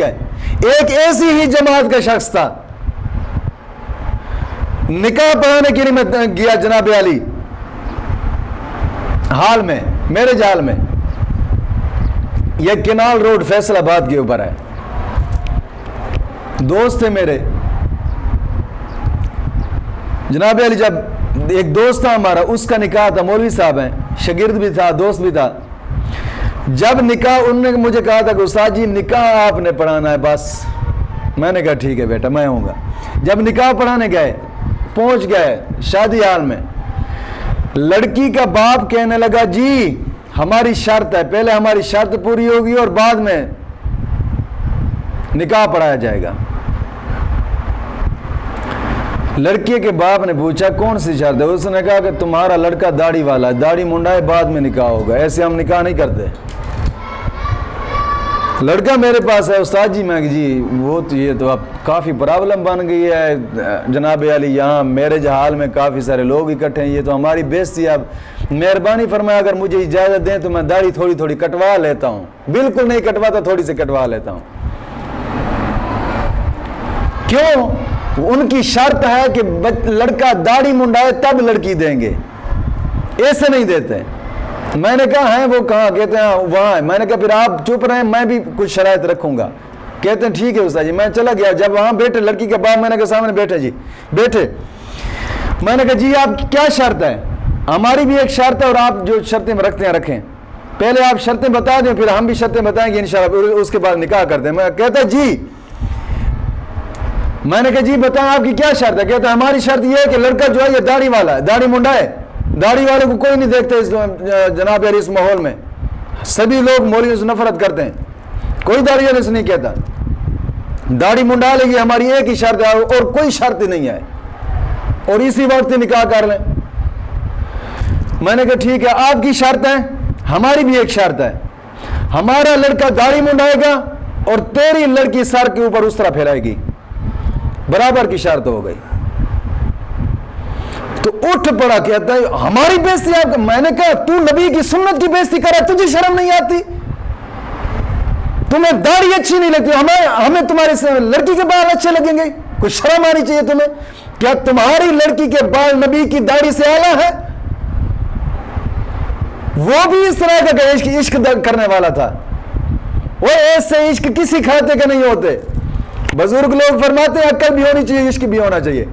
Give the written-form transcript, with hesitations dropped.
ہے. ایک ایسی ہی جماعت کا شخص تھا, نکاح پڑھانے کے لیے میں گیا جناب علی حال میں, میرے جال میں, یہ کنال روڈ فیصل آباد کے اوپر ہے. دوست تھے میرے جناب علی, جب ایک دوست تھا ہمارا, اس کا نکاح تھا, مولوی صاحب ہیں, شاگرد بھی تھا, دوست بھی تھا. جب نکاح, انہوں نے مجھے کہا تھا کہ استاد جی نکاح آپ نے پڑھانا ہے بس. میں نے کہا ٹھیک ہے بیٹا میں ہوں گا. جب نکاح پڑھانے گئے, پہنچ گئے شادی حال میں, لڑکی کا باپ کہنے لگا جی ہماری شرط ہے, پہلے ہماری شرط پوری ہوگی اور بعد میں نکاح پڑھایا جائے گا. لڑکی کے باپ نے پوچھا کون سی شرط ہے؟ اس نے کہا کہ تمہارا لڑکا داڑھی والا ہے, داڑھی منڈائے بعد میں نکاح ہوگا, ایسے ہم نکاح نہیں کرتے. لڑکا میرے پاس ہے, استاد جی میں جی وہ تو یہ تو اب کافی پرابلم بن گئی ہے جناب علی, یہاں میرج حال میں کافی سارے لوگ اکٹھے ہیں, یہ تو ہماری بےزتی ہے, اب مہربانی فرمایا اگر مجھے اجازت دیں تو میں داڑھی تھوڑی تھوڑی کٹوا لیتا ہوں. بالکل نہیں کٹواتا, تھوڑی سی کٹوا لیتا ہوں. کیوں؟ ان کی شرط ہے کہ لڑکا داڑھی منڈائے تب لڑکی دیں گے, ایسے نہیں دیتے. میں نے کہا ہیں وہ کہاں؟ کہتے ہیں وہاں ہے. میں نے کہا پھر آپ چپ رہیں, میں بھی کچھ شرائط رکھوں گا. کہتے ہیں ٹھیک ہے استاد جی. میں چلا گیا, جب وہاں بیٹھے لڑکی کے باپ, میں نے کہا سامنے بیٹھے جی, بیٹھے. میں نے کہا جی آپ کی کیا شرط ہے؟ ہماری بھی ایک شرط ہے اور آپ جو شرطیں رکھتے ہیں رکھیں, پہلے آپ شرطیں بتا دیں پھر ہم بھی شرطیں بتائیں گے انشاءاللہ, اس کے بعد نکاح کرتے ہیں. میں کہتا جی, میں نے کہا جی بتائیں آپ کی کیا شرط ہے؟ کہتا ہے ہماری شرط یہ ہے کہ لڑکا جو ہے یہ داڑھی والا ہے, داڑھی منڈا ہے. داڑھی والے کو کوئی نہیں دیکھتے اس جناب علی, اس ماحول میں سبھی لوگ مولویوں سے نفرت کرتے ہیں, کوئی داڑھی والے سے نہیں کہتا. داڑھی منڈا لے گی, ہماری ایک ہی شرط ہے اور کوئی شرط نہیں ہے, اور اسی وقت نکاح کر لیں. میں نے کہا ٹھیک ہے آپ کی شرط ہے, ہماری بھی ایک شرط ہے, ہمارا لڑکا داڑھی منڈائے گا اور تیری لڑکی سر کے اوپر اس طرح پھیلائے گی, برابر کی شرط ہو گئی. تو اٹھ پڑا, کہتا ہے ہماری بےزتی آپ. میں نے کہا تو نبی کی سنت کی بےزتی کر رہا ہے, تجھے شرم نہیں آتی؟ تمہیں داڑھی اچھی نہیں لگتی, ہمیں تمہارے لڑکی کے بال اچھے لگیں گے؟ کوئی شرم آنی چاہیے تمہیں. کیا تمہاری لڑکی کے بال نبی کی داڑھی سے اعلیٰ ہے؟ وہ بھی اس طرح کا عشق کرنے والا تھا. وہ ایسے عشق کسی کھاتے کے نہیں ہوتے. بزرگ لوگ فرماتے ہیں عقل بھی ہونی چاہیے, عشق بھی ہونا چاہیے.